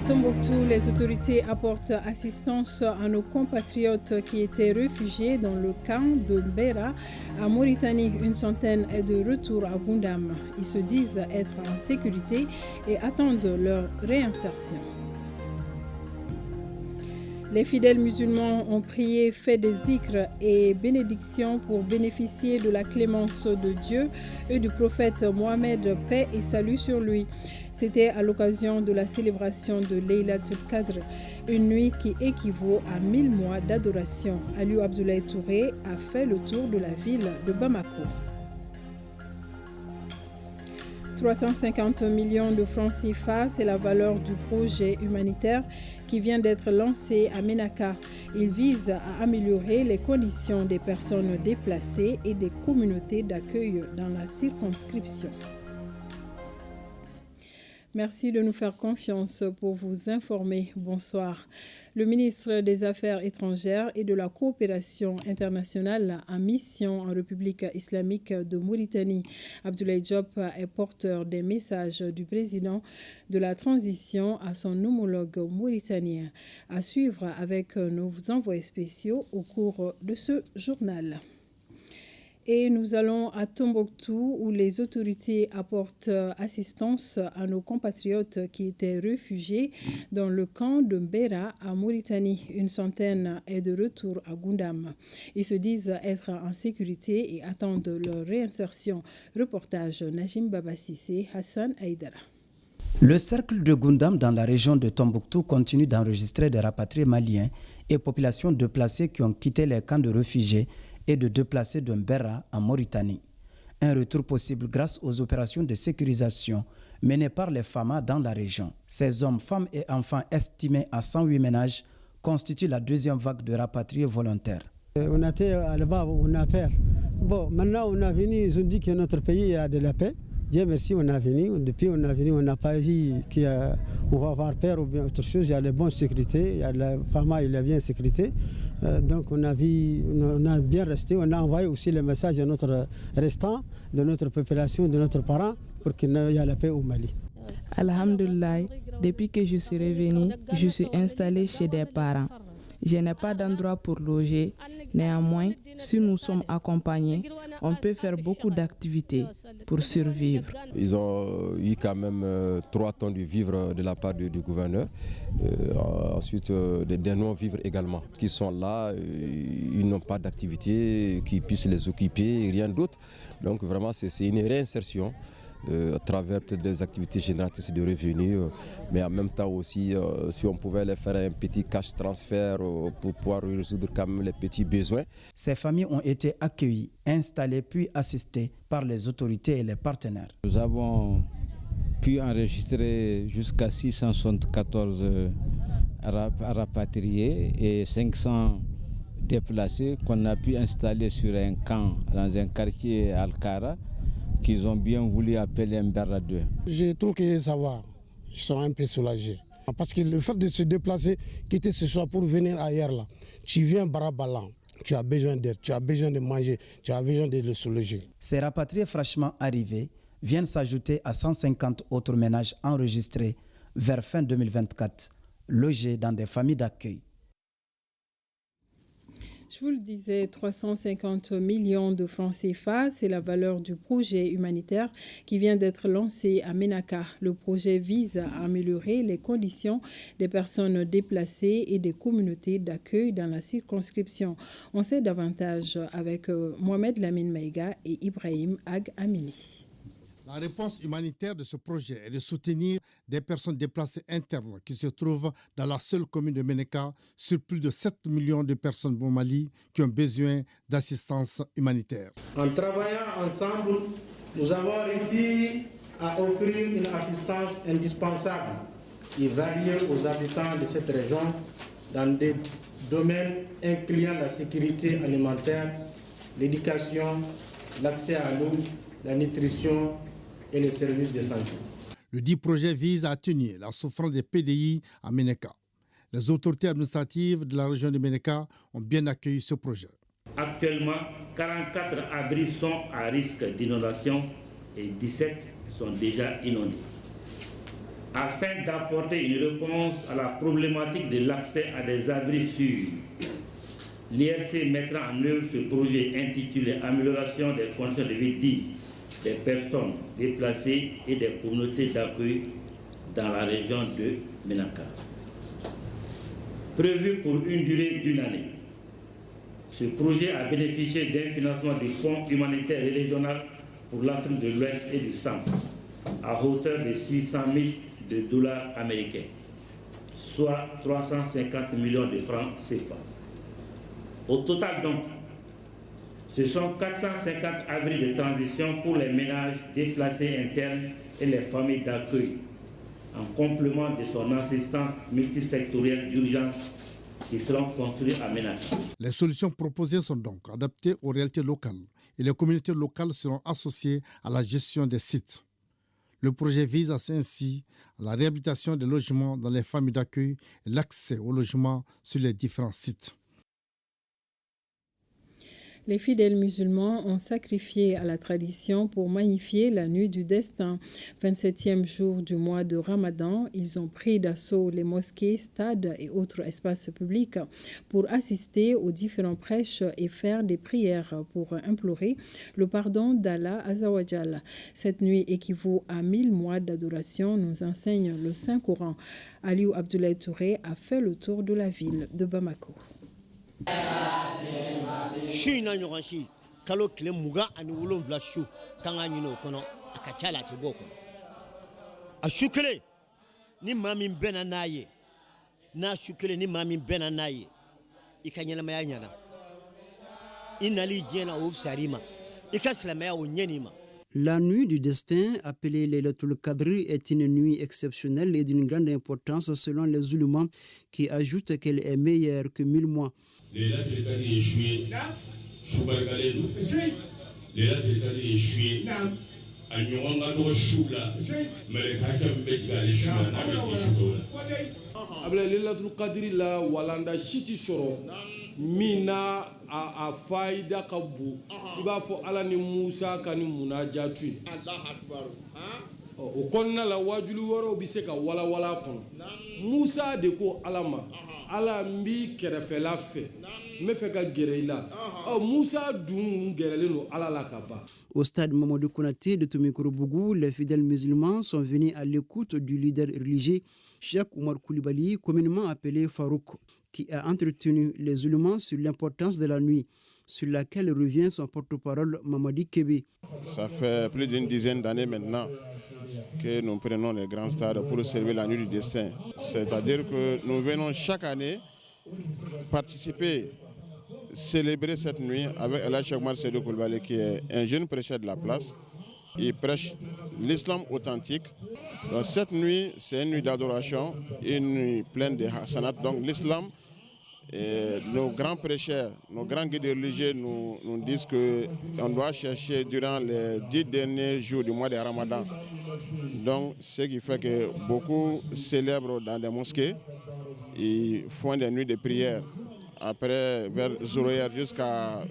Tombouctou, les autorités apportent assistance à nos compatriotes qui étaient réfugiés dans le camp de Mbera à Mauritanie. Une centaine est de retour à Goundam. Ils se disent être en sécurité et attendent leur réinsertion. Les fidèles musulmans ont prié, fait des zikrs et bénédictions pour bénéficier de la clémence de Dieu et du prophète Mohammed, paix et salut sur lui. C'était à l'occasion de la célébration de Laylatul Qadr, une nuit qui équivaut à 1000 mois d'adoration. Aliou Abdoulaye Touré a fait le tour de la ville de Bamako. 350 millions de francs CFA, c'est la valeur du projet humanitaire qui vient d'être lancé à Ménaka. Il vise à améliorer les conditions des personnes déplacées et des communautés d'accueil dans la circonscription. Merci de nous faire confiance pour vous informer. Bonsoir. Le ministre des Affaires étrangères et de la coopération internationale en mission en République islamique de Mauritanie, Abdoulaye Diop, est porteur des messages du président de la transition à son homologue mauritanien. À suivre avec nos envoyés spéciaux au cours de ce journal. Et nous allons à Tombouctou où les autorités apportent assistance à nos compatriotes qui étaient réfugiés dans le camp de Mbera à Mauritanie. Une centaine est de retour à Goundam. Ils se disent être en sécurité et attendent leur réinsertion. Reportage Najim Babasissé, Hassan Aïdara. Le cercle de Goundam dans la région de Tombouctou continue d'enregistrer des rapatriés maliens et populations déplacées qui ont quitté les camps de réfugiés et de déplacés de Mbera en Mauritanie. Un retour possible grâce aux opérations de sécurisation menées par les FAMA dans la région. Ces hommes, femmes et enfants estimés à 108 ménages constituent la deuxième vague de rapatriés volontaires. On a été là-bas, on a peur. Bon, maintenant on a venu, ils ont dit que notre pays a de la paix. Dieu merci, on a venu. Depuis on a venu, on n'a pas vu qu'on va avoir peur ou bien autre chose. Il y a les bonnes sécurités, il y a la FAMA, il y a bien sécurité. Donc on a bien resté, on a envoyé aussi le message à notre restant, de notre population, de notre parent, pour qu'il y ait la paix au Mali. Alhamdulillah, depuis que je suis revenu, je suis installé chez des parents. Je n'ai pas d'endroit pour loger. Néanmoins, si nous sommes accompagnés, on peut faire beaucoup d'activités pour survivre. Ils ont eu quand même 3 tonnes de vivres de la part du gouverneur. Ensuite, des non-vivres également. Qui sont là, ils n'ont pas d'activité qui puisse les occuper, rien d'autre. Donc vraiment, c'est une réinsertion. À travers des activités génératrices de revenus, mais en même temps aussi, si on pouvait les faire un petit cash transfert pour pouvoir résoudre quand même les petits besoins. Ces familles ont été accueillies, installées puis assistées par les autorités et les partenaires. Nous avons pu enregistrer jusqu'à 674 rapatriés et 500 déplacés qu'on a pu installer sur un camp dans un quartier Al-Kara, qu'ils ont bien voulu appeler Mbera 2. Je trouve que ça va, ils sont un peu soulagés. Parce que le fait de se déplacer, quitter ce soir pour venir ailleurs, là, tu viens barabalan, tu as besoin d'aide, tu as besoin de manger, tu as besoin de le soulager. Ces rapatriés fraîchement arrivés viennent s'ajouter à 150 autres ménages enregistrés vers fin 2024, logés dans des familles d'accueil. Je vous le disais, 350 millions de francs CFA, c'est la valeur du projet humanitaire qui vient d'être lancé à Ménaka. Le projet vise à améliorer les conditions des personnes déplacées et des communautés d'accueil dans la circonscription. On sait davantage avec Mohamed Lamine Maïga et Ibrahim Ag Amini. La réponse humanitaire de ce projet est de soutenir des personnes déplacées internes qui se trouvent dans la seule commune de Ménaka sur plus de 7 millions de personnes au Mali qui ont besoin d'assistance humanitaire. En travaillant ensemble, nous avons réussi à offrir une assistance indispensable et variée aux habitants de cette région dans des domaines incluant la sécurité alimentaire, l'éducation, l'accès à l'eau, la nutrition et les services de santé. Le dit projet vise à atténuer la souffrance des PDI à Ménaka. Les autorités administratives de la région de Ménaka ont bien accueilli ce projet. Actuellement, 44 abris sont à risque d'inondation et 17 sont déjà inondés. afin d'apporter une réponse à la problématique de l'accès à des abris sûrs. L'IRC mettra en œuvre ce projet intitulé « Amélioration des conditions de vie dignes des personnes déplacées et des communautés d'accueil dans la région de Ménaka ». Prévu pour une durée d'une année, ce projet a bénéficié d'un financement du Fonds humanitaire et régional pour l'Afrique de l'Ouest et du Centre, à hauteur de 600 000 dollars américains, soit 350 millions de francs CFA. Au total donc, ce sont 450 abris de transition pour les ménages déplacés internes et les familles d'accueil, en complément de son assistance multisectorielle d'urgence qui seront construits à Ménaka. Les solutions proposées sont donc adaptées aux réalités locales et les communautés locales seront associées à la gestion des sites. Le projet vise ainsi à la réhabilitation des logements dans les familles d'accueil et l'accès aux logements sur les différents sites. Les fidèles musulmans ont sacrifié à la tradition pour magnifier la nuit du destin. 27e jour du mois de Ramadan, ils ont pris d'assaut les mosquées, stades et autres espaces publics pour assister aux différents prêches et faire des prières pour implorer le pardon d'Allah Azawajal. Cette nuit équivaut à 1000 mois d'adoration, nous enseigne le Saint-Coran. Aliou Abdoulaye Touré a fait le tour de la ville de Bamako. Shu na ɲɔgɔn si kalo tile 27 su kan ka ɲinɛ o kɔnɔ a ka ca la a tɛ bɔ o kɔnɔ a su kelen ni maa min bɛnna n'a ye n'a su kelen ni maa min bɛnna n'a ye i ka ɲɛnamaya ɲɛna i nali diɲɛ na o fisar'i ma i ka silamɛya o ɲɛn'i ma. La nuit du destin, appelée Laylatul Qadr, est une nuit exceptionnelle et d'une grande importance selon les ulémas qui ajoutent qu'elle est meilleure que 1000 mois. Laylatul Qadr est joué, Choubargalou. Laylatul Qadr est joué, a ɲɔgɔn ka dɔgɔ su la mɛlɛka hakɛ min bɛ tigɛ ale su la n'a bɛ tigɛ su dɔw la. A bɛ Laylatul Qadr la walanda si tɛ sɔrɔ min na a fayida ka bon i b'a fɔ Ala ni Musa ka ni munajatu ye. O kɔnɔna la wajuli wɛrɛw bɛ se ka walawala kɔnɔ. Musa de ko Ala ma, Ala n b'i kɛrɛfɛla fɛ n bɛ fɛ ka gɛrɛ i la. Musa dun gɛrɛlen don Ala la ka ban. Au stade Mamadou Konaté de Tomikorobougou, les fidèles musulmans sont venus à l'écoute du leader religieux Cheikh Oumar Koulibaly, communément appelé Farouk, qui a entretenu les ulémas sur l'importance de la nuit, sur laquelle revient son porte-parole Mamadi Kébé. Ça fait plus d'une dizaine d'années maintenant que nous prenons les grands stades pour servir la nuit du destin. C'est-à-dire que nous venons chaque année participer, célébrer cette nuit avec El Hadj Cheikh Oumar Seydou Koulibaly, qui est un jeune prêcheur de la place. Il prêche l'islam authentique. Donc cette nuit, c'est une nuit d'adoration, une nuit pleine de hasanat. Donc l'islam, nos grands prêcheurs, nos grands guides religieux nous disent qu'on doit chercher durant les 10 derniers jours du mois de Ramadan. Donc ce qui fait que beaucoup célèbrent dans des mosquées, ils font des nuits de prière. Après, vers Zoroyer jusqu'à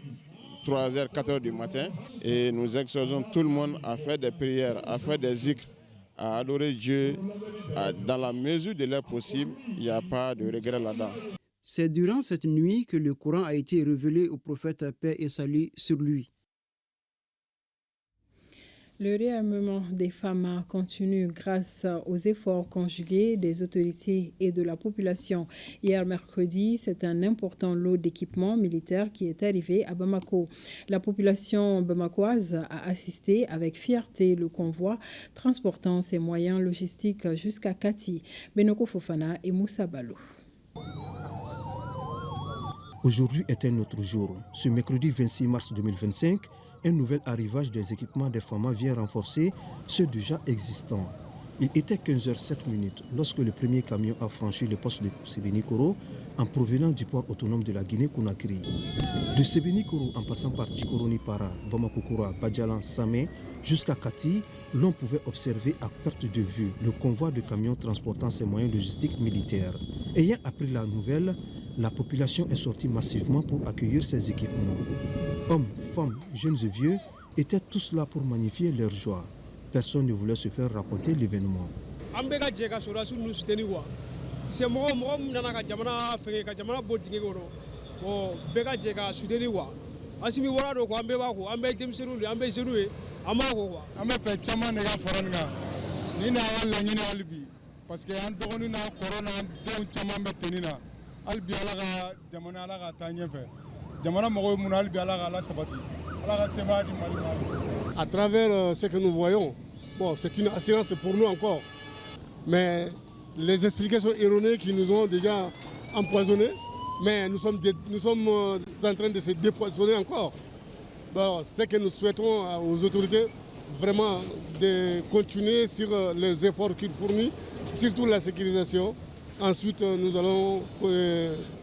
3h, 4h du matin. Et nous exhortons tout le monde à faire des prières, à faire des zikrs, à adorer Dieu dans la mesure de l'air possible. Il n'y a pas de regret là-dedans. C'est durant cette nuit que le Coran a été révélé au prophète paix et salut sur lui. Le réarmement des femmes continue grâce aux efforts conjugués des autorités et de la population. Hier mercredi, c'est un important lot d'équipements militaires qui est arrivé à Bamako. La population bamakoise a assisté avec fierté le convoi transportant ces moyens logistiques jusqu'à Kati, Benoko Fofana et Moussa Balou. Aujourd'hui est un autre jour. Ce mercredi 26 mars 2025, un nouvel arrivage des équipements des FAMA vient renforcer ceux déjà existants. Il était 15h07 lorsque le premier camion a franchi le poste de Sébenikoro en provenance du port autonome de la Guinée-Conakry. De Sébenikoro en passant par Tchikoroni-Para, Bamako-Koura, Badjalan, Samé jusqu'à Kati, l'on pouvait observer à perte de vue le convoi de camions transportant ces moyens logistiques militaires. Ayant appris la nouvelle, la population est sortie massivement pour accueillir ces équipements. Hommes, femmes, jeunes et vieux étaient tous là pour magnifier leur joie. Personne ne voulait se faire raconter l'événement. an bɛ ka jɛ ka sɔrɔdasiw ninnu soutenir quoi c'est mɔgɔ min nana ka jamana fɛngɛ ka jamana bɔ dingɛ kɔnɔ bon bɛɛ ka jɛ ka soutenir quoi Assimi wara do ko an bɛɛ b'a ko an bɛɛ ye denmisɛnninw de an bɛɛ ye jeunes ye an b'a ko quoi an bɛ fɛ caman de ka fara nin kan nin de y'an ka laɲini hali bi parce que an dɔgɔnin n'a kɔrɔ n'an denw caman bɛ tenni na hali bi Ala ka jamana Ala ka taa ɲɛfɛ jamana mɔgɔw mun hali bi Ala ka sabati Ala ka sebaaya di Mali ma. À travers ce que nous voyons, bon, c'est une assurance pour nous encore, mais les explications erronées qui nous ont déjà empoisonnés, mais nous sommes en train de se dépoisonner encore. Bon, ce que nous souhaitons aux autorités, vraiment de continuer sur les efforts qu'ils fournissent, surtout la sécurisation. Ensuite, nous allons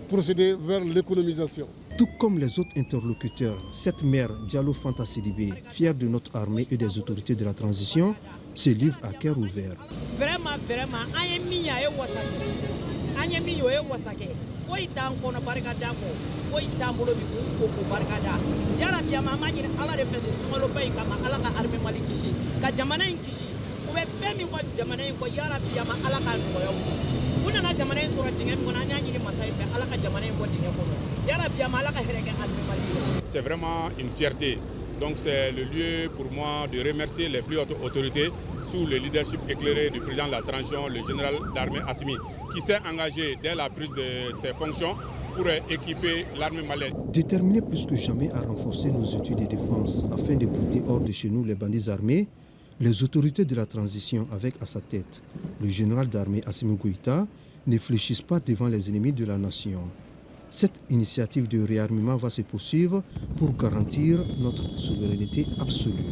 procéder vers l'économisation. Tout comme les autres interlocuteurs, cette mère Diallo Fanta Sidibé, fière de notre armée et des autorités de la transition, se livre à cœur ouvert. Vraiment, foyi t'an kɔnɔ barikada kɔ foyi t'an bolo bi k'u ko barikada yarabi an b'a ɲini ala de fɛ nin sunkaloba in kama ala ka armée Mali kisi ka jamana in kisi u bɛ fɛn min kɔ jamana in kɔ yarabi an ala ka nɔgɔya u nana jamana in sɔrɔ dingɛ min kɔnɔ an y'a ɲini masa in fɛ ala ka jamana in bɔ dingɛ kɔnɔ yarabi an ala ka hɛrɛ kɛ armée Mali ye. C'est vraiment une fierté. Donc c'est le lieu pour moi de remercier les plus hautes autorités sous le leadership éclairé du président de la transition, le général d'armée Assimi, qui s'est engagé dès la prise de ses fonctions pour équiper l'armée malienne. Déterminé plus que jamais à renforcer nos outils de défense afin de brouter hors de chez nous les bandits armés, les autorités de la transition avec à sa tête le général d'armée Assimi Goïta ne fléchissent pas devant les ennemis de la nation. Cette initiative de réarmement va se poursuivre pour garantir notre souveraineté absolue.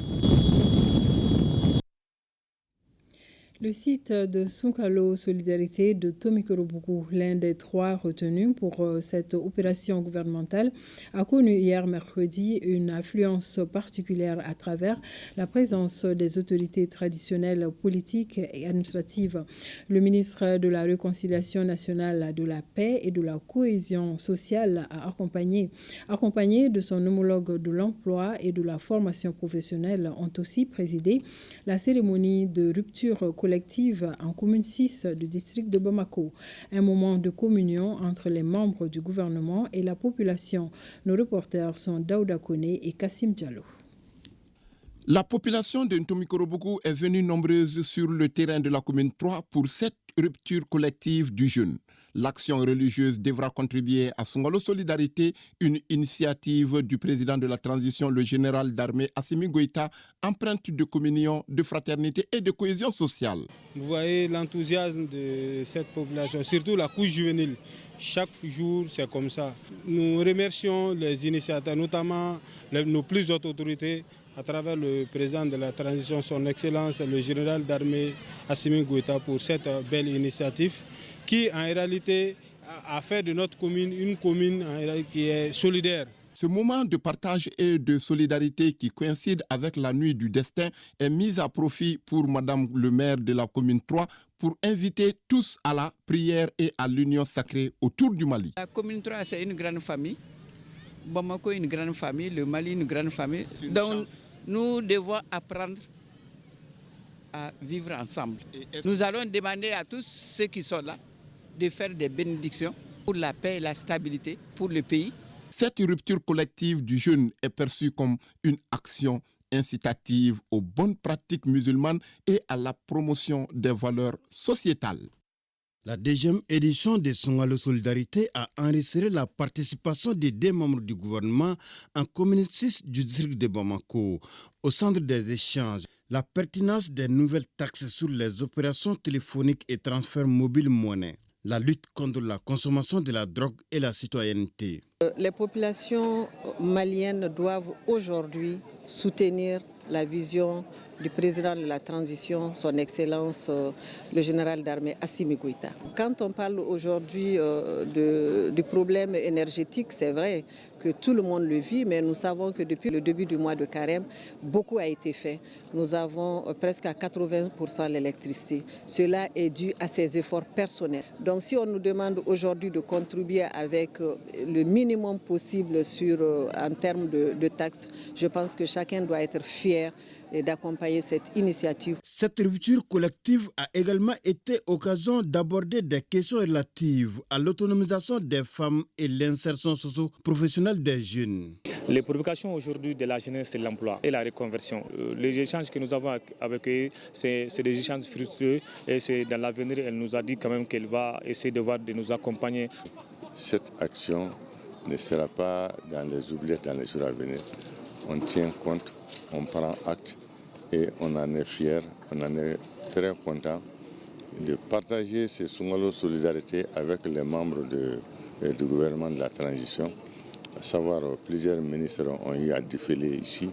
Le site de Soukalo Solidarité de Tomikorobougou, l'un des 3 retenus pour cette opération gouvernementale, a connu hier mercredi une affluence particulière à travers la présence des autorités traditionnelles, politiques et administratives. Le ministre de la Réconciliation nationale, de la paix et de la cohésion sociale a accompagné de son homologue de l'emploi et de la formation professionnelle, ont aussi présidé la cérémonie de rupture collective en commune 6 du district de Bamako. Un moment de communion entre les membres du gouvernement et la population. Nos reporters sont Daouda Kone et Kassim Diallo. La population de Ntomikorobougou est venue nombreuse sur le terrain de la commune 3 pour cette rupture collective du jeûne. L'action religieuse devra contribuer à Soukalo Solidarité, une initiative du président de la transition, le général d'armée Assimi Goïta, empreinte de communion, de fraternité et de cohésion sociale. Vous voyez l'enthousiasme de cette population, surtout la couche juvénile. Chaque jour, c'est comme ça. Nous remercions les initiateurs, notamment nos plus hautes autorités, à travers le président de la transition, son Excellence, le général d'armée Assimi Goïta, pour cette belle initiative qui, en réalité, a fait de notre commune une commune qui est solidaire. Ce moment de partage et de solidarité qui coïncide avec la nuit du destin est mis à profit pour Madame le maire de la commune 3 pour inviter tous à la prière et à l'union sacrée autour du Mali. La commune 3, c'est une grande famille. Bamako, une grande famille. Le Mali, une grande famille. Donc, nous devons apprendre à vivre ensemble. Nous allons demander à tous ceux qui sont là de faire des bénédictions pour la paix et la stabilité pour le pays. Cette rupture collective du jeûne est perçue comme une action incitative aux bonnes pratiques musulmanes et à la promotion des valeurs sociétales. La deuxième édition de Soukalo Solidarité a enregistré la participation des 2 membres du gouvernement en commune 6 du district de Bamako. Au centre des échanges, la pertinence des nouvelles taxes sur les opérations téléphoniques et transferts mobiles monnaie, la lutte contre la consommation de la drogue et la citoyenneté. Les populations maliennes doivent aujourd'hui soutenir la vision du président de la transition, son Excellence le général d'armée Assimi Goïta. Quand on parle aujourd'hui du problème énergétique, c'est vrai que tout le monde le vit, mais nous savons que depuis le début du mois de Carême, beaucoup a été fait. Nous avons presque à 80% l'électricité. Cela est dû à ses efforts personnels. Donc si on nous demande aujourd'hui de contribuer avec le minimum possible en termes de taxes, je pense que chacun doit être fier d'accompagner cette initiative. Cette rupture collective a également été occasion d'aborder des questions relatives à l'autonomisation des femmes et l'insertion socio-professionnelle des jeunes. Les préoccupations aujourd'hui de la jeunesse, c'est l'emploi et la reconversion. Les échanges que nous avons avec eux, c'est des échanges fructueux et c'est dans l'avenir, elle nous a dit quand même qu'elle va essayer de nous accompagner. Cette action ne sera pas dans les oubliettes dans les jours à venir. On tient compte, on prend acte et on en est fiers, on en est très content de partager ces Sungalo Solidarité avec les membres du gouvernement de la transition. À savoir, plusieurs ministres ont eu à défiler ici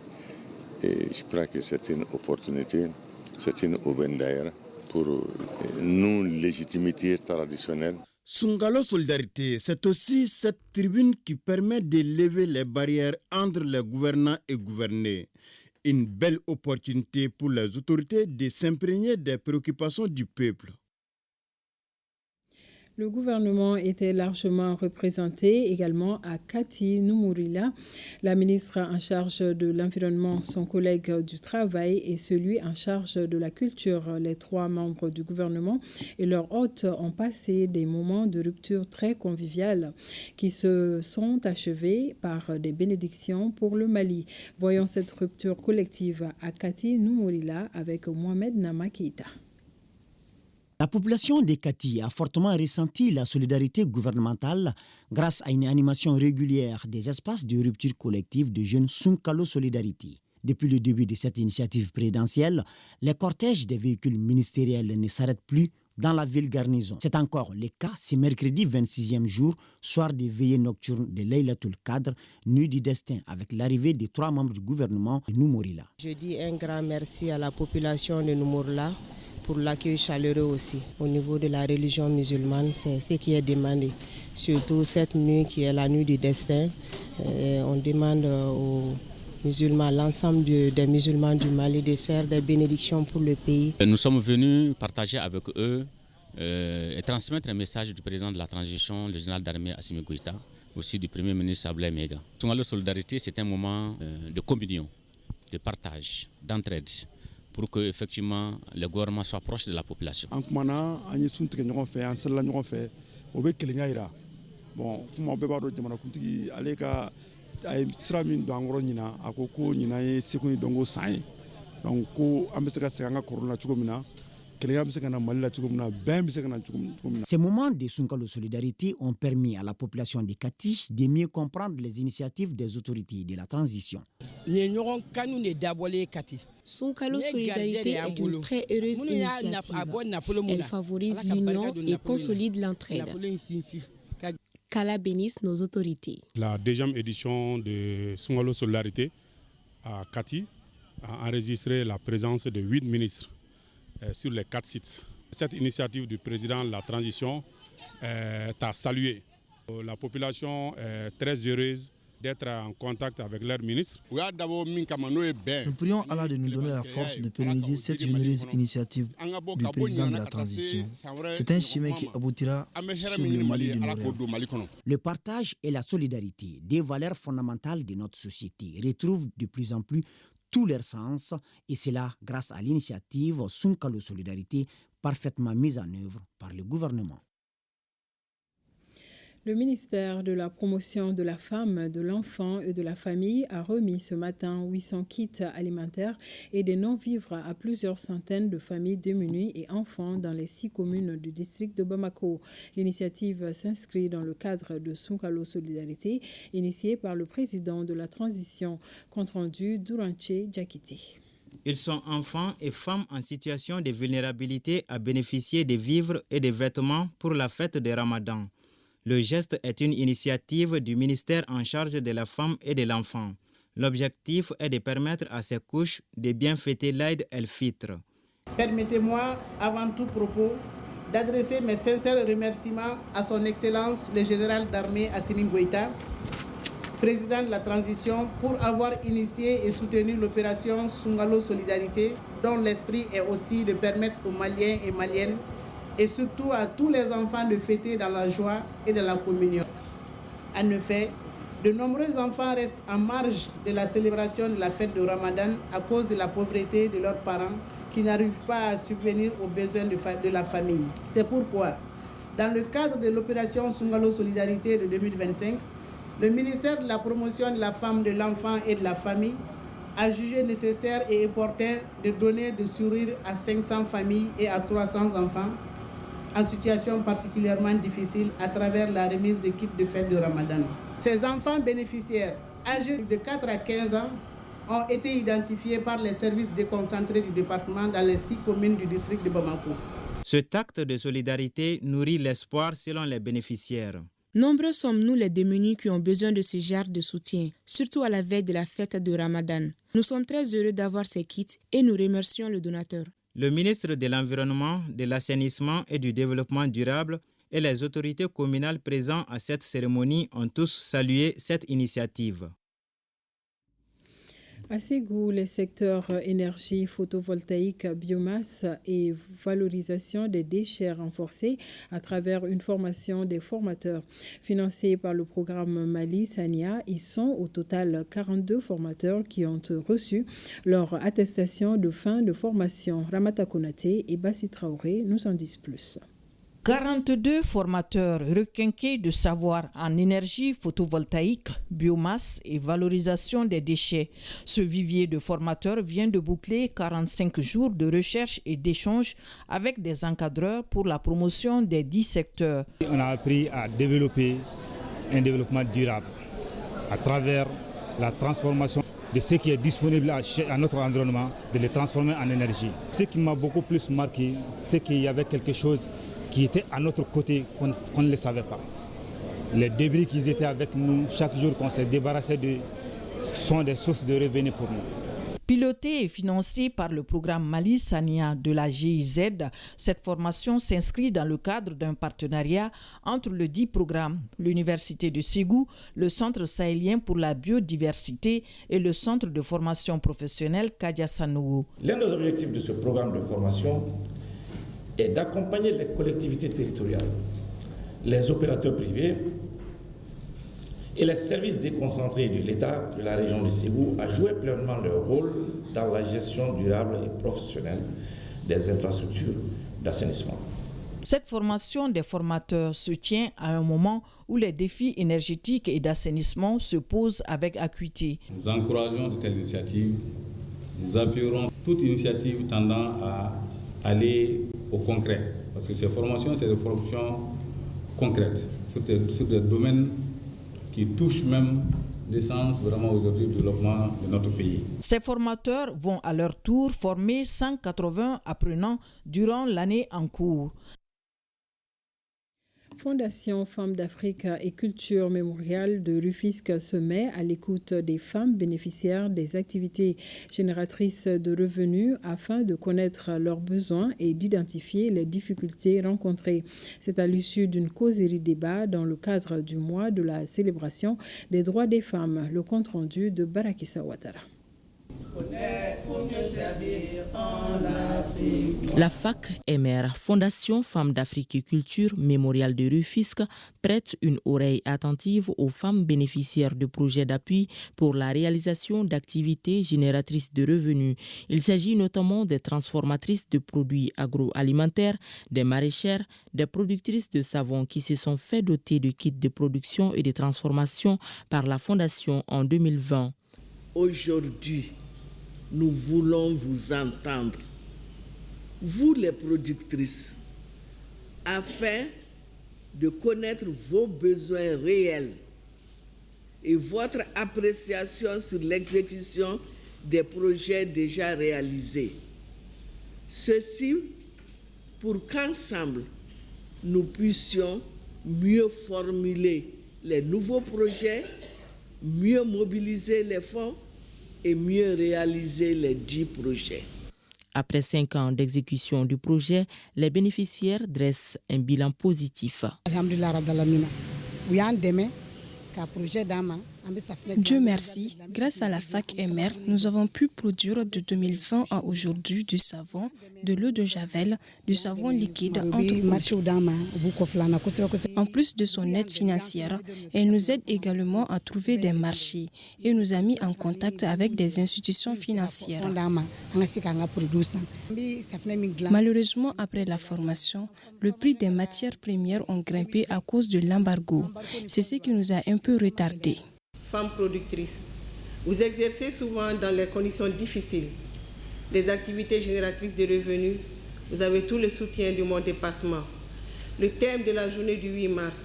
et je crois que c'est une opportunité, c'est une aubaine d'ailleurs pour nous, légitimité traditionnelle. Sungalo Solidarité, c'est aussi cette tribune qui permet de lever les barrières entre les gouvernants et gouvernés. Une belle opportunité pour les autorités de s'imprégner des préoccupations du peuple. Le gouvernement était largement représenté également à Kati Numurila. La ministre en charge de l'environnement, son collègue du travail et celui en charge de la culture. Les 3 membres du gouvernement et leurs hôtes ont passé des moments de rupture très conviviales qui se sont achevés par des bénédictions pour le Mali. Voyons cette rupture collective à Kati Numurila avec Mohamed Nama Keïta. La population de Kati a fortement ressenti la solidarité gouvernementale grâce à une animation régulière des espaces de rupture collective de jeunes Sungalo Solidarité. Depuis le début de cette initiative présidentielle, les cortèges des véhicules ministériels ne s'arrêtent plus dans la ville garnison. C'est encore le cas ce mercredi 26e jour, soir de veillée nocturne de Laylatul Qadr, nuit du destin, avec l'arrivée des 3 membres du gouvernement de Numurila. Je dis un grand merci à la population de Numurila pour l'accueil chaleureux aussi. Au niveau de la religion musulmane, c'est ce qui est demandé. Surtout cette nuit qui est la nuit du destin, on demande aux musulmans, l'ensemble des musulmans du Mali de faire des bénédictions pour le pays. Nous sommes venus partager avec eux et transmettre un message du président de la transition, le général d'armée Assimi Goïta, aussi du premier ministre Ablaye Mega. Sungalo Solidarité, c'est un moment de communion, de partage, d'entraide, pour que effectivement le gouvernement soit proche de la population. En kumana ani suntige ɲɔgɔn fɛ an sela ɲɔgɔn fɛ o bɛ kelenya yira bon kuma bɛɛ b'a dɔn jamanakuntigi ale ka a ye sira min don an kɔrɔ ɲina a ko ɲina ye seko ni dɔnko san ye donc ko an bɛ se ka segin an ka kɔrɔ la cogo min na kelenya bɛ se ka na Mali la cogo min na bɛn bɛ se ka na cogo min na. Ces moments de Sungalo Solidarité ont permis à la population de Kati de mieux comprendre les initiatives des autorités de la transition. Sungalo Solidarité est une très heureuse initiative. Elle favorise l'union et consolide l'entraide. Qu'Allah bénisse nos autorités. La deuxième édition de Sungalo Solidarité à Kati a enregistré la présence de 8 ministres sur les 4 sites. Cette initiative du président de la transition est à saluer. La population est très heureuse d'être en contact avec leur ministre. Nous prions Allah de nous donner la force de pérenniser cette généreuse initiative du président de la transition. C'est un chemin qui aboutira sur le Mali de nos rêves. Le partage et la solidarité, des valeurs fondamentales de notre société, retrouvent de plus en plus tout leur sens, et c'est là grâce à l'initiative Sungalo Solidarité parfaitement mise en œuvre par le gouvernement. Le ministère de la Promotion de la Femme, de l'Enfant et de la Famille a remis ce matin 800 kits alimentaires et des non-vivres à plusieurs centaines de familles démunies et enfants dans les 6 communes du district de Bamako. L'initiative s'inscrit dans le cadre de Sungalo Solidarité, initiée par le président de la transition, compte rendu Douranché Djakiti. Ils sont enfants et femmes en situation de vulnérabilité à bénéficier des vivres et des vêtements pour la fête de Ramadan. Le geste est une initiative du ministère en charge de la femme et de l'enfant. L'objectif est de permettre à ces couches de bien fêter l'Aïd el-Fitr. Permettez-moi, avant tout propos, d'adresser mes sincères remerciements à son Excellence le général d'armée Assimi Goïta, président de la transition, pour avoir initié et soutenu l'opération Sungalo Solidarité, dont l'esprit est aussi de permettre aux Maliens et Maliennes et surtout à tous les enfants de fêter dans la joie et dans la communion. En effet, De nombreux enfants restent en marge de la célébration de la fête de Ramadan à cause de la pauvreté de leurs parents qui n'arrivent pas à subvenir aux besoins de la famille. C'est pourquoi, dans le cadre de l'opération Sungalo Solidarité de 2025, le ministère de la Promotion de la Femme, de l'Enfant et de la Famille a jugé nécessaire et opportun de donner de sourire à 500 familles et à 300 enfants en situation particulièrement difficile à travers la remise de kits de fête de Ramadan. Ces enfants bénéficiaires, âgés de 4 à 15 ans, ont été identifiés par les services déconcentrés du département dans les 6 communes du district de Bamako. Cet acte de solidarité nourrit l'espoir selon les bénéficiaires. Nombreux sommes-nous les démunis qui ont besoin de ce genre de soutien, surtout à la veille de la fête de Ramadan. Nous sommes très heureux d'avoir ces kits et nous remercions le donateur. Le ministre de l'Environnement, de l'Assainissement et du Développement durable et les autorités communales présentes à cette cérémonie ont tous salué cette initiative. À Ségou, les secteurs énergie photovoltaïque, biomasse et valorisation des déchets renforcés à travers une formation des formateurs. Financée par le programme Mali Sania, ils sont au total 42 formateurs qui ont reçu leur attestation de fin de formation. Ramata Konaté et Bassi Traoré nous en disent plus. 42 formateurs requinqués de savoir en énergie photovoltaïque, biomasse et valorisation des déchets. Ce vivier de formateurs vient de boucler 45 jours de recherche et d'échange avec des encadreurs pour la promotion des 10 secteurs. On a appris à développer un développement durable à travers la transformation de ce qui est disponible à notre environnement, de les transformer en énergie. Ce qui m'a beaucoup plus marqué, c'est qu'il y avait quelque chose qui étaient à notre côté, qu'on ne le savait pas. Les débris qui étaient avec nous, chaque jour qu'on s'est débarrassé de, sont des sources de revenus pour nous. Pilotée et financée par le programme Mali Sania de la GIZ, cette formation s'inscrit dans le cadre d'un partenariat entre le dit programme, l'Université de Ségou, le Centre sahélien pour la biodiversité et le Centre de formation professionnelle Kadia Sanogo. L'un des objectifs de ce programme de formation est d'accompagner les collectivités territoriales, les opérateurs privés et les services déconcentrés de l'État de la région de Ségou à jouer pleinement leur rôle dans la gestion durable et professionnelle des infrastructures d'assainissement. Cette formation des formateurs se tient à un moment où les défis énergétiques et d'assainissement se posent avec acuité. Nous encourageons de telles initiatives. Nous appuyerons toute initiative tendant à aller au concret, parce que ces formations, c'est des formations concrètes sur des domaines qui touchent même l'essence vraiment aujourd'hui du développement de notre pays. Ces formateurs vont à leur tour former 180 apprenants durant l'année en cours. Fondation Femmes d'Afrique et Culture Mémorial de Rufisque se met à l'écoute des femmes bénéficiaires des activités génératrices de revenus afin de connaître leurs besoins et d'identifier les difficultés rencontrées. C'est à l'issue d'une causerie débat dans le cadre du mois de la célébration des droits des femmes. Le compte-rendu de Barakissa Ouattara. La FAC MR, Fondation Femmes d'Afrique et Culture Mémorial de Rufisque, prête une oreille attentive aux femmes bénéficiaires de projets d'appui pour la réalisation d'activités génératrices de revenus. Il s'agit notamment des transformatrices de produits agroalimentaires, des maraîchères, des productrices de savon qui se sont fait doter de kits de production et de transformation par la Fondation en 2020. Aujourd'hui, nous voulons vous entendre, vous les productrices, afin de connaître vos besoins réels et votre appréciation sur l'exécution des projets déjà réalisés. Ceci pour qu'ensemble, nous puissions mieux formuler les nouveaux projets, mieux mobiliser les fonds et mieux réaliser les 10 projets. Après 5 ans d'exécution du projet, les bénéficiaires dressent un bilan positif. Alhamdulillah Rabbil Alamin. Ou y a un demain qu'un projet d'ama Dieu merci, grâce à la FAC MR, nous avons pu produire de 2020 à aujourd'hui du savon, de l'eau de javel, du savon liquide, entre autres. En plus de son aide financière, elle nous aide également à trouver des marchés et nous a mis en contact avec des institutions financières. Malheureusement, après la formation, le prix des matières premières ont grimpé à cause de l'embargo. C'est ce qui nous a un peu retardés. Femmes productrices, vous exercez souvent dans des conditions difficiles, des activités génératrices de revenus. Vous avez tout le soutien de mon département. Le thème de la journée du 8 mars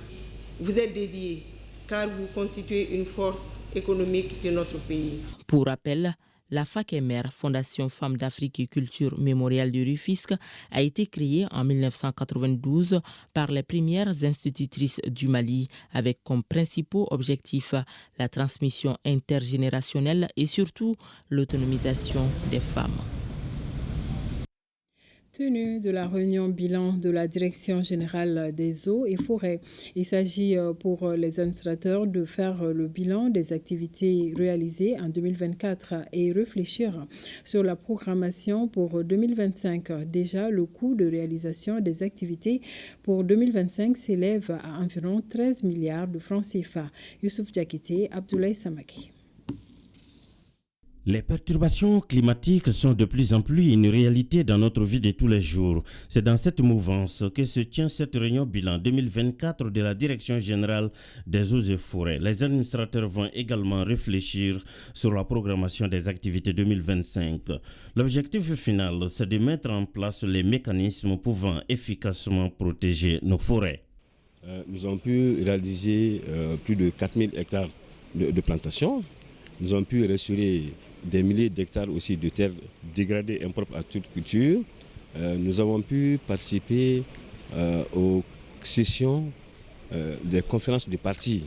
vous est dédié car vous constituez une force économique de notre pays. Pour rappel, la FAC MR, Fondation Femmes d'Afrique et Culture Mémorial de Rufisque, a été créée en 1992 par les premières institutrices du Mali avec comme principaux objectifs la transmission intergénérationnelle et surtout l'autonomisation des femmes. Tenue de la réunion bilan de la Direction générale des eaux et forêts. Il s'agit pour les administrateurs de faire le bilan des activités réalisées en 2024 et réfléchir sur la programmation pour 2025. Déjà, le coût de réalisation des activités pour 2025 s'élève à environ 13 milliards de francs CFA. Youssouf Diakité, Abdoulaye Samaki. Les perturbations climatiques sont de plus en plus une réalité dans notre vie de tous les jours. C'est dans cette mouvance que se tient cette réunion bilan 2024 de la Direction générale des eaux et forêts. Les administrateurs vont également réfléchir sur la programmation des activités 2025. L'objectif final, c'est de mettre en place les mécanismes pouvant efficacement protéger nos forêts. Nous avons pu réaliser plus de 4000 hectares de plantations. Nous avons pu restaurer des milliers d'hectares aussi de terres dégradées impropres à toute culture. Nous avons pu participer aux sessions des conférences des parties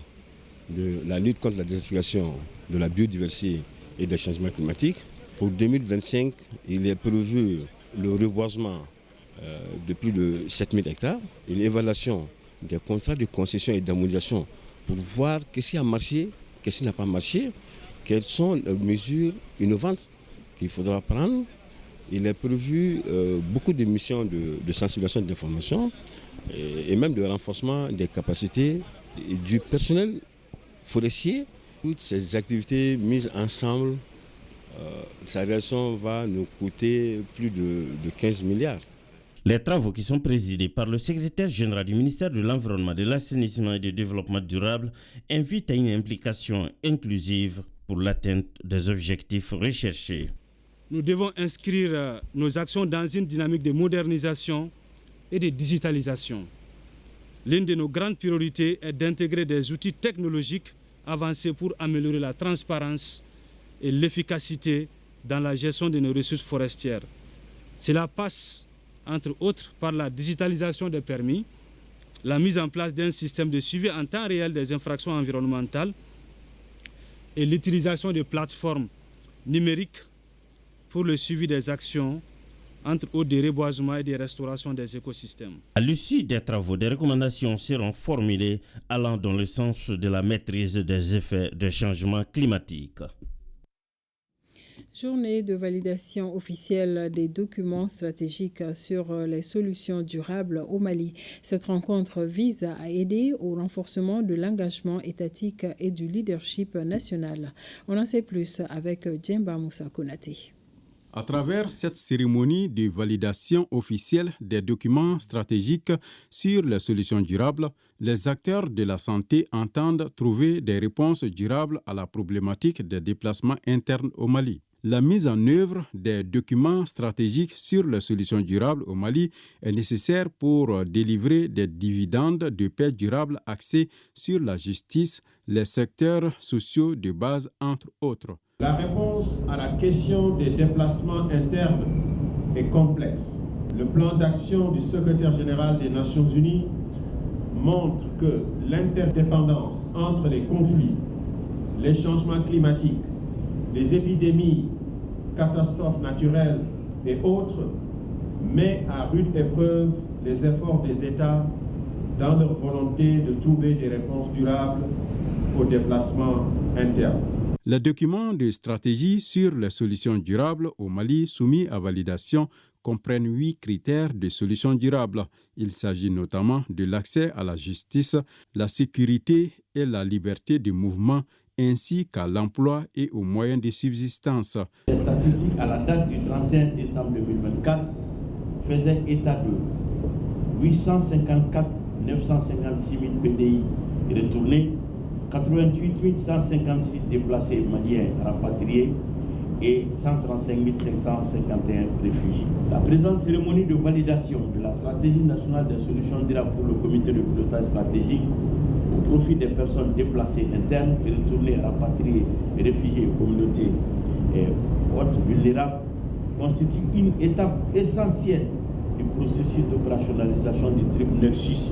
de la lutte contre la désertification, de la biodiversité et des changements climatiques. Pour 2025, il est prévu le reboisement de plus de 7000 hectares, une évaluation des contrats de concession et d'harmonisation pour voir qu'est-ce qui a marché, qu'est-ce qui n'a pas marché. Quelles sont les mesures innovantes qu'il faudra prendre? Il est prévu beaucoup de missions de sensibilisation et d'information et même de renforcement des capacités du personnel forestier. Toutes ces activités mises ensemble, sa réalisation va nous coûter plus de 15 milliards. Les travaux qui sont présidés par le secrétaire général du ministère de l'Environnement, de l'Assainissement et du Développement durable invitent à une implication inclusive pour l'atteinte des objectifs recherchés. Nous devons inscrire nos actions dans une dynamique de modernisation et de digitalisation. L'une de nos grandes priorités est d'intégrer des outils technologiques avancés pour améliorer la transparence et l'efficacité dans la gestion de nos ressources forestières. Cela passe, entre autres, par la digitalisation des permis, la mise en place d'un système de suivi en temps réel des infractions environnementales, et l'utilisation de plateformes numériques pour le suivi des actions, entre autres des reboisements et des restaurations des écosystèmes. À l'issue des travaux, des recommandations seront formulées allant dans le sens de la maîtrise des effets des changements climatiques. Journée de validation officielle des documents stratégiques sur les solutions durables au Mali. Cette rencontre vise à aider au renforcement de l'engagement étatique et du leadership national. On en sait plus avec Djemba Moussa Konaté. À travers cette cérémonie de validation officielle des documents stratégiques sur les solutions durables, les acteurs de la santé entendent trouver des réponses durables à la problématique des déplacements internes au Mali. La mise en œuvre des documents stratégiques sur les solutions durables au Mali est nécessaire pour délivrer des dividendes de paix durable axés sur la justice, les secteurs sociaux de base, entre autres. La réponse à la question des déplacements internes est complexe. Le plan d'action du secrétaire général des Nations Unies montre que l'interdépendance entre les conflits, les changements climatiques, les épidémies, catastrophes naturelles et autres met à rude épreuve les efforts des États dans leur volonté de trouver des réponses durables aux déplacements internes. Les documents de stratégie sur les solutions durables au Mali soumis à validation comprennent 8 critères de solutions durables. Il s'agit notamment de l'accès à la justice, la sécurité et la liberté de mouvement, ainsi qu'à l'emploi et aux moyens de subsistance. Les statistiques à la date du 31 décembre 2024 faisaient état de 854 956 000 PDI retournés, 88 156 déplacés maliens rapatriés et 135 551 réfugiés. La présente cérémonie de validation de la stratégie nationale des solutions durables pour le comité de pilotage stratégique au profit des personnes déplacées internes et retournées, rapatriées, réfugiés, communautés et autres vulnérables constitue une étape essentielle du processus d'opérationnalisation du triple nexus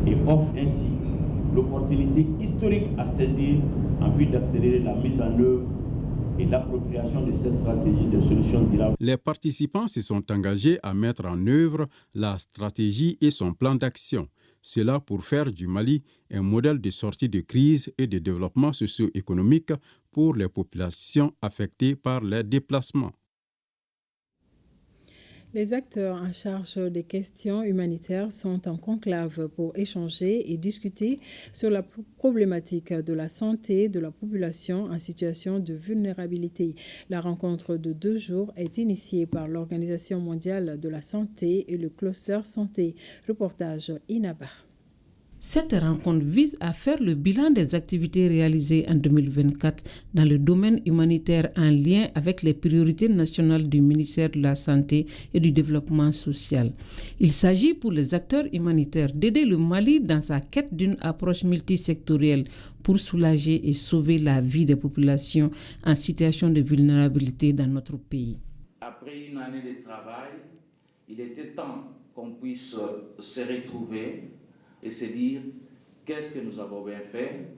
et offre ainsi l'opportunité historique à saisir en vue d'accélérer la mise en œuvre et l'appropriation de cette stratégie de solutions durables. Les participants se sont engagés à mettre en œuvre la stratégie et son plan d'action. Cela pour faire du Mali un modèle de sortie de crise et de développement socio-économique pour les populations affectées par les déplacements. Les acteurs en charge des questions humanitaires sont en conclave pour échanger et discuter sur la problématique de la santé de la population en situation de vulnérabilité. La rencontre de 2 jours est initiée par l'Organisation mondiale de la santé et le cluster santé. Reportage Inaba. Cette rencontre vise à faire le bilan des activités réalisées en 2024 dans le domaine humanitaire en lien avec les priorités nationales du ministère de la Santé et du Développement social. Il s'agit pour les acteurs humanitaires d'aider le Mali dans sa quête d'une approche multisectorielle pour soulager et sauver la vie des populations en situation de vulnérabilité dans notre pays. Après une année de travail, il était temps qu'on puisse se retrouver et se dire qu'est-ce que nous avons bien fait,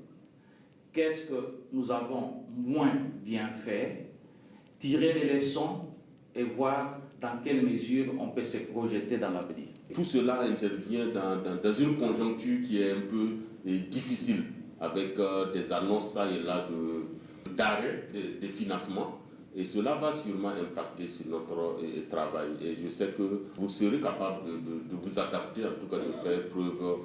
qu'est-ce que nous avons moins bien fait, tirer des leçons et voir dans quelle mesure on peut se projeter dans l'avenir. Tout cela intervient dans une conjoncture qui est un peu difficile, avec des annonces ça et là d'arrêt de financement. Et cela va sûrement impacter sur notre travail. Et je sais que vous serez capable de vous adapter, en tout cas de faire preuve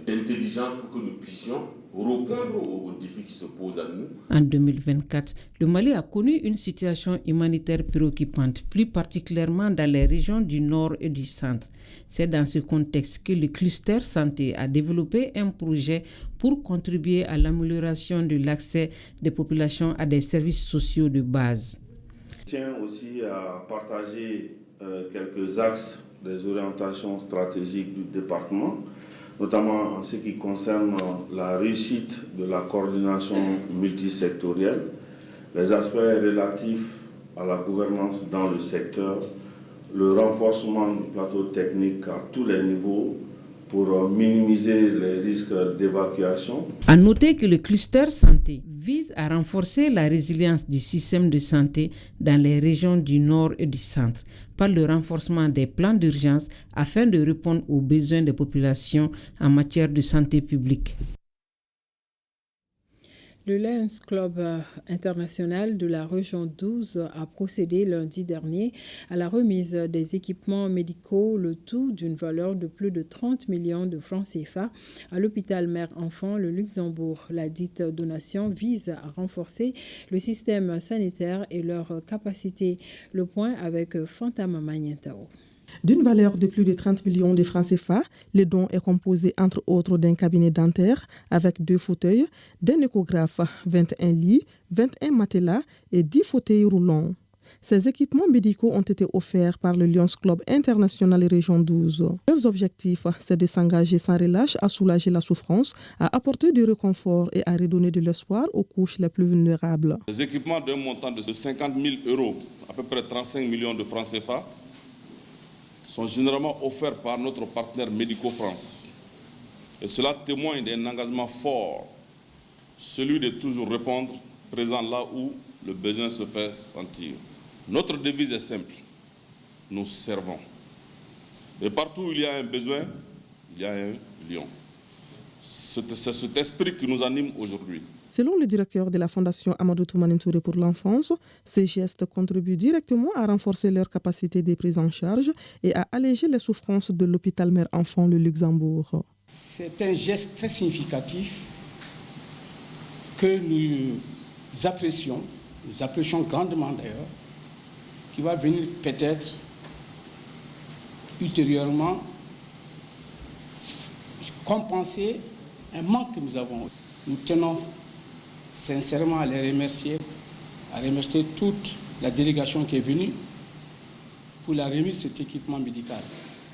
d'intelligence pour que nous puissions répondre aux défis qui se posent à nous. En 2024, le Mali a connu une situation humanitaire préoccupante, plus particulièrement dans les régions du nord et du centre. C'est dans ce contexte que le cluster santé a développé un projet pour contribuer à l'amélioration de l'accès des populations à des services sociaux de base. Je tiens aussi à partager quelques axes des orientations stratégiques du département, notamment en ce qui concerne la réussite de la coordination multisectorielle, les aspects relatifs à la gouvernance dans le secteur, le renforcement du plateau technique à tous les niveaux pour minimiser les risques d'évacuation. À noter que le cluster santé vise à renforcer la résilience du système de santé dans les régions du nord et du centre par le renforcement des plans d'urgence afin de répondre aux besoins des populations en matière de santé publique. Le Lions Club international de la région 12 a procédé lundi dernier à la remise des équipements médicaux, le tout d'une valeur de plus de 30 millions de francs CFA à l'hôpital Mère-Enfant, le Luxembourg. La dite donation vise à renforcer le système sanitaire et leur capacité. Le point avec Fantama Magnentao. D'une valeur de plus de 30 millions de francs CFA, le don est composé entre autres d'un cabinet dentaire avec 2 fauteuils, d'un échographe, 21 lits, 21 matelas et 10 fauteuils roulants. Ces équipements médicaux ont été offerts par le Lions Club international Région 12. Leurs objectifs, c'est de s'engager sans relâche à soulager la souffrance, à apporter du réconfort et à redonner de l'espoir aux couches les plus vulnérables. Les équipements d'un montant de 50 000 €, à peu près 35 millions de francs CFA, sont généralement offerts par notre partenaire Médico-France. Et cela témoigne d'un engagement fort, celui de toujours répondre, présent là où le besoin se fait sentir. Notre devise est simple, nous servons. Et partout où il y a un besoin, il y a un lion. C'est cet esprit qui nous anime aujourd'hui. Selon le directeur de la Fondation Amadou Toumani Touré pour l'enfance, ces gestes contribuent directement à renforcer leur capacité de prise en charge et à alléger les souffrances de l'hôpital mère-enfant le Luxembourg. C'est un geste très significatif que nous apprécions grandement d'ailleurs, qui va venir peut-être ultérieurement compenser un manque que nous avons. Nous tenons sincèrement à les remercier, à remercier toute la délégation qui est venue pour la remise de cet équipement médical.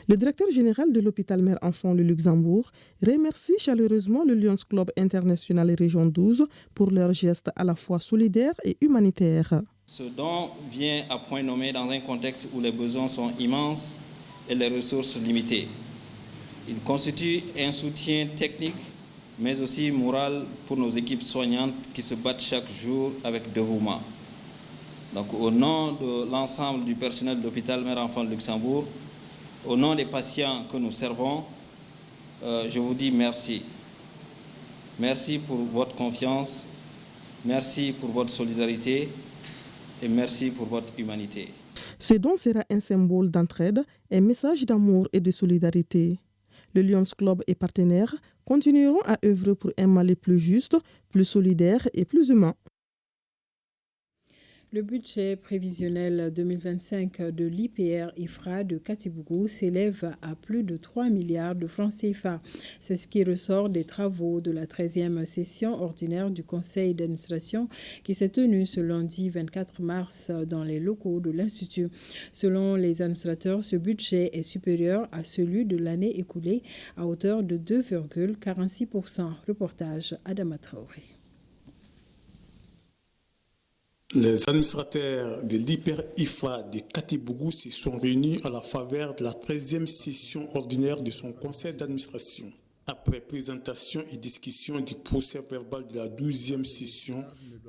Le directeur général de l'hôpital mère-enfant le Luxembourg remercie chaleureusement le Lions Club International Région 12 pour leur geste à la fois solidaire et humanitaire. Ce don vient à point nommé dans un contexte où les besoins sont immenses et les ressources limitées. Il constitue un soutien technique, mais aussi moral pour nos équipes soignantes qui se battent chaque jour avec dévouement. Donc, au nom de l'ensemble du personnel de l'hôpital mère-enfant de Luxembourg, au nom des patients que nous servons, je vous dis merci. Merci pour votre confiance, merci pour votre solidarité et merci pour votre humanité. Ce don sera un symbole d'entraide, un message d'amour et de solidarité. Le Lions Club et partenaires continueront à œuvrer pour un Mali plus juste, plus solidaire et plus humain. Le budget prévisionnel 2025 de l'IPR-IFRA de Katibougou s'élève à plus de 3 milliards de francs CFA. C'est ce qui ressort des travaux de la 13e session ordinaire du Conseil d'administration qui s'est tenue ce lundi 24 mars dans les locaux de l'Institut. Selon les administrateurs, ce budget est supérieur à celui de l'année écoulée à hauteur de 2,46%. Reportage Adama Traoré. Les administrateurs de l'IPR-IFRA de Katibougou se sont réunis à la faveur de la 13e session ordinaire de son conseil d'administration. Après présentation et discussion du procès verbal de la 12e session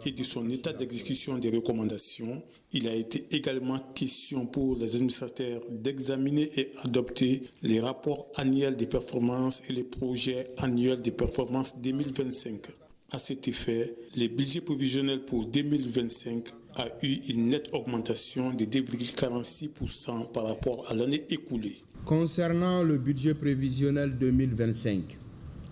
et de son état d'exécution des recommandations, il a été également question pour les administrateurs d'examiner et adopter les rapports annuels des performances et les projets annuels des performances 2025. À cet effet, le budget provisionnel pour 2025 a eu une nette augmentation de 2,46% par rapport à l'année écoulée. Concernant le budget prévisionnel 2025,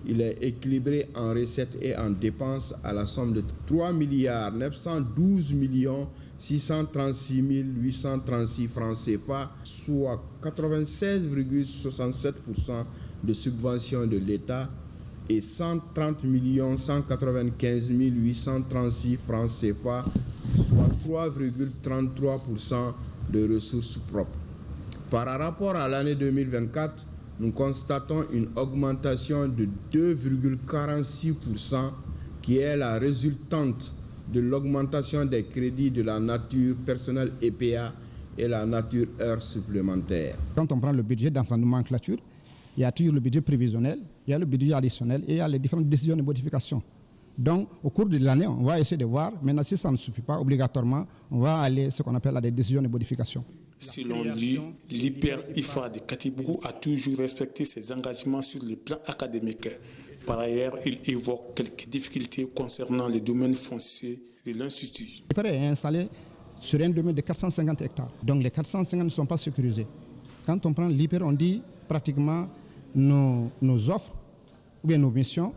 il est équilibré en recettes et en dépenses à la somme de 3 912 636 836 francs CFA, soit 96,67% de subventions de l'État et 130 195 836 francs CFA, soit 3,33% de ressources propres. Par rapport à l'année 2024, nous constatons une augmentation de 2,46% qui est la résultante de l'augmentation des crédits de la nature personnelle EPA et la nature heures supplémentaires. Quand on prend le budget dans sa nomenclature, il y a toujours le budget prévisionnel, il y a le budget additionnel et il y a les différentes décisions de modification. Donc, au cours de l'année, on va essayer de voir. Maintenant, si ça ne suffit pas, obligatoirement, on va aller ce qu'on appelle à des décisions de modification. Selon lui, l'IPR-IFRA de Katibougou a toujours respecté ses engagements sur le plan académique. Par ailleurs, il évoque quelques difficultés concernant les domaines fonciers de l'Institut. L'IPR est installé sur un domaine de 450 hectares. Donc, les 450 ne sont pas sécurisés. Quand on prend l'IPR, on dit pratiquement nos offres ou bien nos missions,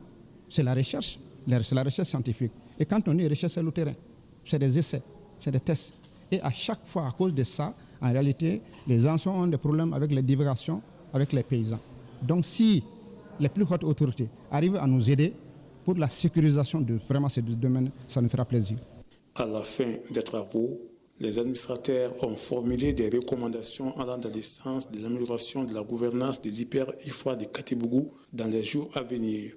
c'est la recherche. C'est la recherche scientifique. Et quand on dit recherche sur le terrain, c'est des essais, c'est des tests. Et à chaque fois, à cause de ça, en réalité, les anciens ont des problèmes avec les divulgations, avec les paysans. Donc si les plus hautes autorités arrivent à nous aider pour la sécurisation de vraiment ces deux domaines, ça nous fera plaisir. À la fin des travaux, les administrateurs ont formulé des recommandations allant dans le sens de l'amélioration de la gouvernance de l'IPR-IFRA de Katibougou dans les jours à venir.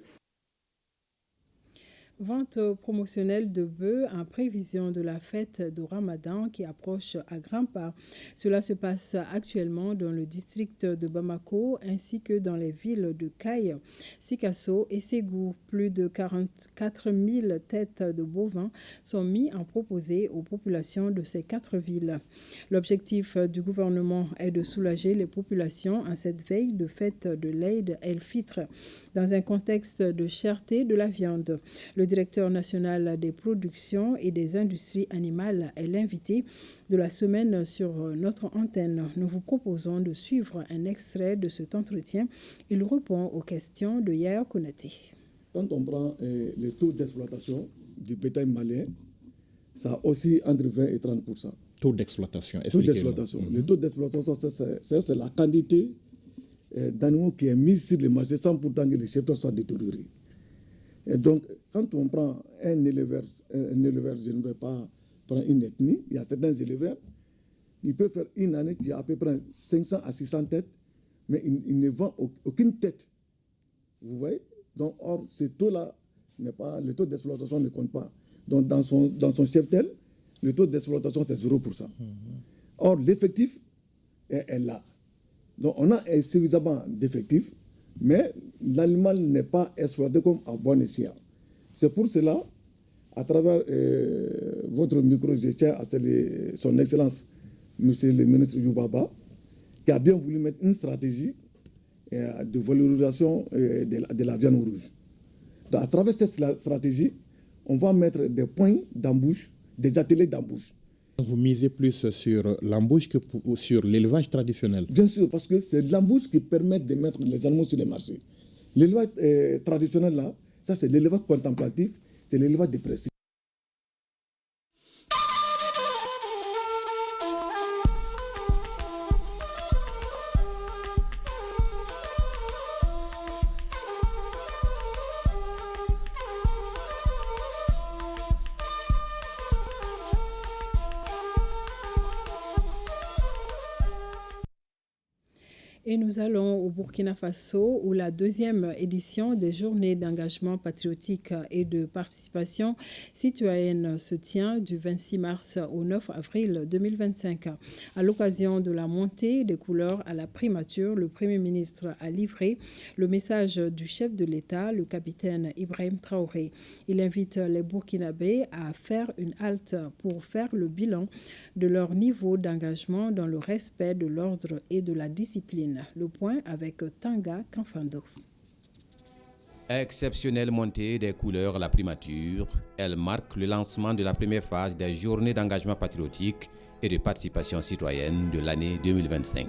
Vente promotionnelle de bœufs en prévision de la fête de Ramadan qui approche à grands pas. Cela se passe actuellement dans le district de Bamako ainsi que dans les villes de Kaye, Sikasso et Ségou. Plus de 44 000 têtes de bovins sont mises en proposé aux populations de ces 4 villes. L'objectif du gouvernement est de soulager les populations en cette veille de fête de l'Eid el-Fitr dans un contexte de cherté de la viande. Le directeur national des productions et des industries animales est l'invité de la semaine sur notre antenne. Nous vous proposons de suivre un extrait de cet entretien. Il répond aux questions de Yaya Konaté. Quand on prend les taux d'exploitation du bétail malien, ça a aussi entre 20 et 30%. Taux d'exploitation, expliquez-nous. Taux d'exploitation. Le taux d'exploitation, c'est la quantité d'animaux qui est mise sur le marché sans pourtant que les cheptels soient détériorés. Et donc, quand on prend un éleveur, je ne vais pas prendre une ethnie, il y a certains éleveurs, ils peuvent faire une année qui a à peu près 500 à 600 têtes, mais il ne vend aucune tête. Vous voyez? Donc, or, ce taux-là, le taux d'exploitation ne compte pas. Donc, dans son cheptel, le taux d'exploitation, c'est 0%. Or, l'effectif est là. Donc, on a suffisamment d'effectifs, mais l'animal n'est pas exploité comme à bon escient. C'est pour cela, à travers votre micro, je tiens à saluer son Excellence, Monsieur le ministre Youbaba, qui a bien voulu mettre une stratégie de valorisation de la viande rouge. Donc, à travers cette stratégie, on va mettre des points d'embauche, des ateliers d'embauche. Vous misez plus sur l'embauche que sur l'élevage traditionnel? Bien sûr, parce que c'est l'embauche qui permet de mettre les animaux sur les marchés. L'élevage traditionnel, là, ça c'est l'élevage contemplatif, c'est l'élevage de prestige. Et nous allons au Burkina Faso où la deuxième édition des journées d'engagement patriotique et de participation citoyenne se tient du 26 mars au 9 avril 2025. À l'occasion de la montée des couleurs à la primature, le Premier ministre a livré le message du chef de l'État, le capitaine Ibrahim Traoré. Il invite les Burkinabés à faire une halte pour faire le bilan de leur niveau d'engagement dans le respect de l'ordre et de la discipline. Le point avec Tanga Kanfando. Exceptionnelle montée des couleurs à la primature, elle marque le lancement de la première phase des journées d'engagement patriotique et de participation citoyenne de l'année 2025.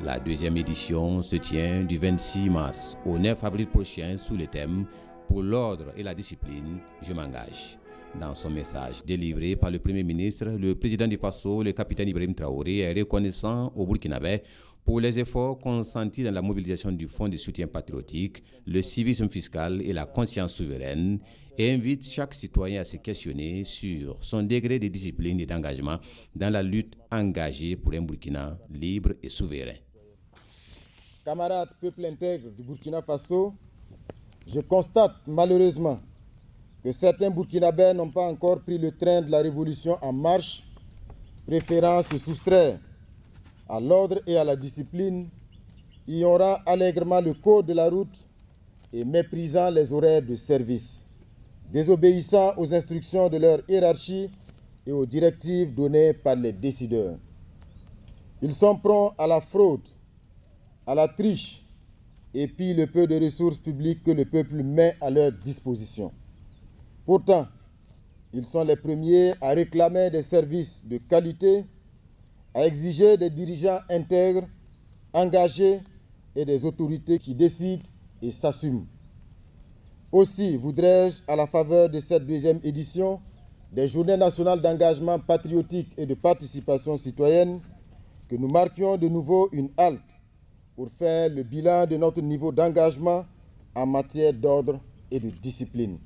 La deuxième édition se tient du 26 mars au 9 avril prochain sous le thème « Pour l'ordre et la discipline, je m'engage ». Dans son message délivré par le Premier ministre, le président du Faso, le capitaine Ibrahim Traoré, est reconnaissant au Burkinabé pour les efforts consentis dans la mobilisation du Fonds de soutien patriotique, le civisme fiscal et la conscience souveraine et invite chaque citoyen à se questionner sur son degré de discipline et d'engagement dans la lutte engagée pour un Burkina libre et souverain. Camarades peuple intègre du Burkina Faso, je constate malheureusement que certains Burkinabés n'ont pas encore pris le train de la révolution en marche, préférant se soustraire à l'ordre et à la discipline, ignorant allègrement le code de la route et méprisant les horaires de service, désobéissant aux instructions de leur hiérarchie et aux directives données par les décideurs. Ils sont prompts à la fraude, à la triche et pillent le peu de ressources publiques que le peuple met à leur disposition. Pourtant, ils sont les premiers à réclamer des services de qualité, à exiger des dirigeants intègres, engagés et des autorités qui décident et s'assument. Aussi voudrais-je, à la faveur de cette deuxième édition des Journées nationales d'engagement patriotique et de participation citoyenne, que nous marquions de nouveau une halte pour faire le bilan de notre niveau d'engagement en matière d'ordre et de discipline.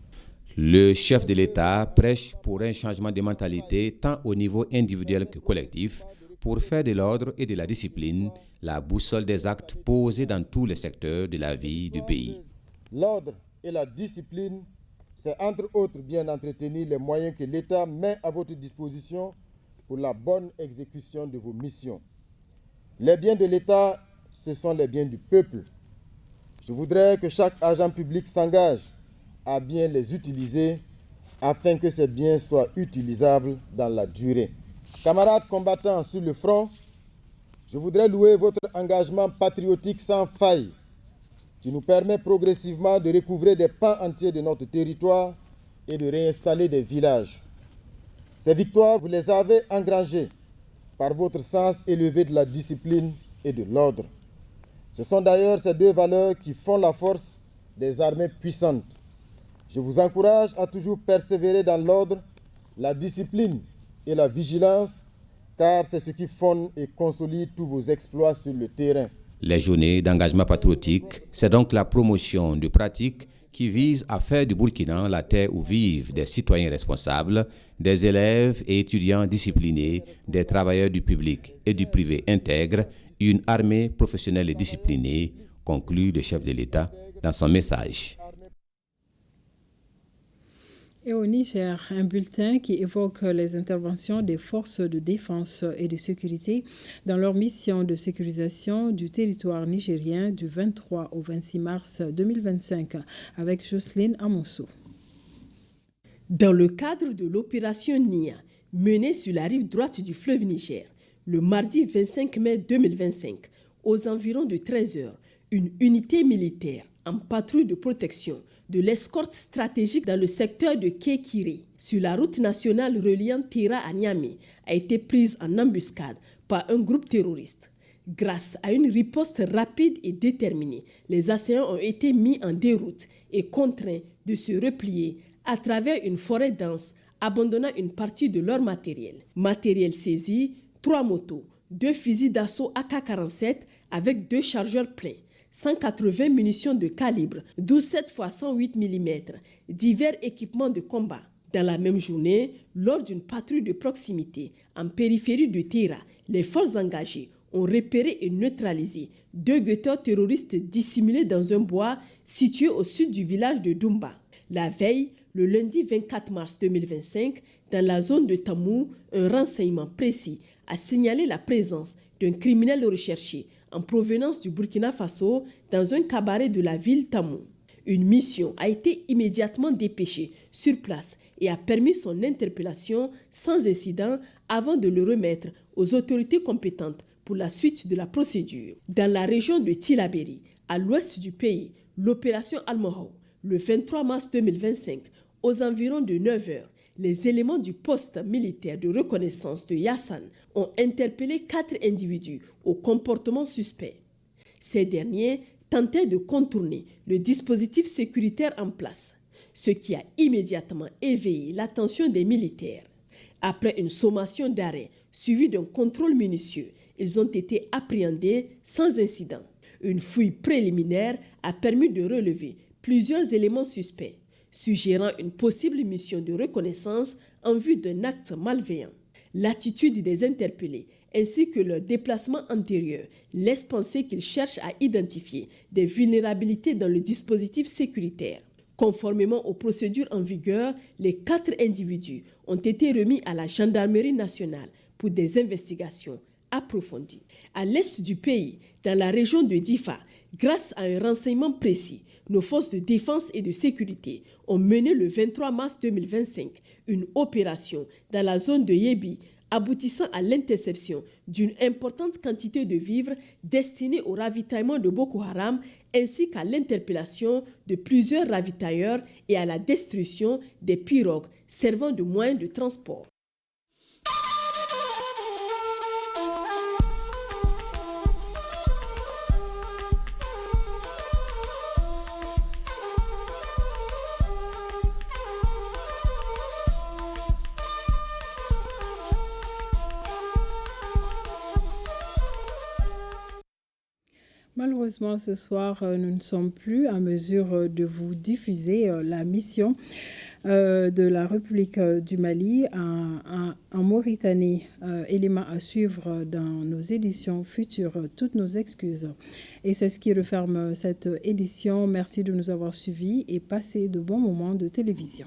Le chef de l'État prêche pour un changement de mentalité tant au niveau individuel que collectif pour faire de l'ordre et de la discipline la boussole des actes posés dans tous les secteurs de la vie du pays. L'ordre et la discipline, c'est entre autres bien entretenir les moyens que l'État met à votre disposition pour la bonne exécution de vos missions. Les biens de l'État, ce sont les biens du peuple. Je voudrais que chaque agent public s'engage à bien les utiliser afin que ces biens soient utilisables dans la durée. Camarades combattants sur le front, je voudrais louer votre engagement patriotique sans faille qui nous permet progressivement de recouvrer des pans entiers de notre territoire et de réinstaller des villages. Ces victoires, vous les avez engrangées par votre sens élevé de la discipline et de l'ordre. Ce sont d'ailleurs ces deux valeurs qui font la force des armées puissantes. Je vous encourage à toujours persévérer dans l'ordre, la discipline et la vigilance, car c'est ce qui fonde et consolide tous vos exploits sur le terrain. Les journées d'engagement patriotique, c'est donc la promotion de pratiques qui visent à faire du Burkina la terre où vivent des citoyens responsables, des élèves et étudiants disciplinés, des travailleurs du public et du privé intègres, une armée professionnelle et disciplinée, conclut le chef de l'État dans son message. Et au Niger, un bulletin qui évoque les interventions des forces de défense et de sécurité dans leur mission de sécurisation du territoire nigérien du 23 au 26 mars 2025 avec Jocelyne Amonso. Dans le cadre de l'opération NIA, menée sur la rive droite du fleuve Niger, le mardi 25 mai 2025, aux environs de 13h, une unité militaire en patrouille de protection de l'escorte stratégique dans le secteur de Kékiré, sur la route nationale reliant Tera à Niamey, a été prise en embuscade par un groupe terroriste. Grâce à une riposte rapide et déterminée, les assaillants ont été mis en déroute et contraints de se replier à travers une forêt dense, abandonnant une partie de leur matériel. Matériel saisi, 3 motos, 2 fusils d'assaut AK-47 avec 2 chargeurs pleins, 180 munitions de calibre 12,7 x 108 mm, divers équipements de combat. Dans la même journée, lors d'une patrouille de proximité en périphérie de Tera, les forces engagées ont repéré et neutralisé 2 guetteurs terroristes dissimulés dans un bois situé au sud du village de Dumba. La veille, le lundi 24 mars 2025, dans la zone de Tamou, un renseignement précis a signalé la présence d'un criminel recherché en provenance du Burkina Faso dans un cabaret de la ville Tamou. Une mission a été immédiatement dépêchée sur place et a permis son interpellation sans incident avant de le remettre aux autorités compétentes pour la suite de la procédure. Dans la région de Tillabéri, à l'ouest du pays, l'opération Al-Mahou, le 23 mars 2025, aux environs de 9h, les éléments du poste militaire de reconnaissance de Yassan ont interpellé 4 individus au comportement suspect. Ces derniers tentaient de contourner le dispositif sécuritaire en place, ce qui a immédiatement éveillé l'attention des militaires. Après une sommation d'arrêt suivie d'un contrôle minutieux, ils ont été appréhendés sans incident. Une fouille préliminaire a permis de relever plusieurs éléments suspects, suggérant une possible mission de reconnaissance en vue d'un acte malveillant. L'attitude des interpellés ainsi que leur déplacement antérieur laissent penser qu'ils cherchent à identifier des vulnérabilités dans le dispositif sécuritaire. Conformément aux procédures en vigueur, les 4 individus ont été remis à la gendarmerie nationale pour des investigations approfondies. À l'est du pays, dans la région de Difa, grâce à un renseignement précis, nos forces de défense et de sécurité ont mené le 23 mars 2025 une opération dans la zone de Yébi, aboutissant à l'interception d'une importante quantité de vivres destinés au ravitaillement de Boko Haram, ainsi qu'à l'interpellation de plusieurs ravitailleurs et à la destruction des pirogues servant de moyens de transport. Malheureusement, ce soir, nous ne sommes plus en mesure de vous diffuser la mission de la République du Mali en Mauritanie. Élément à suivre dans nos éditions futures. Toutes nos excuses. Et c'est ce qui referme cette édition. Merci de nous avoir suivis et passez de bons moments de télévision.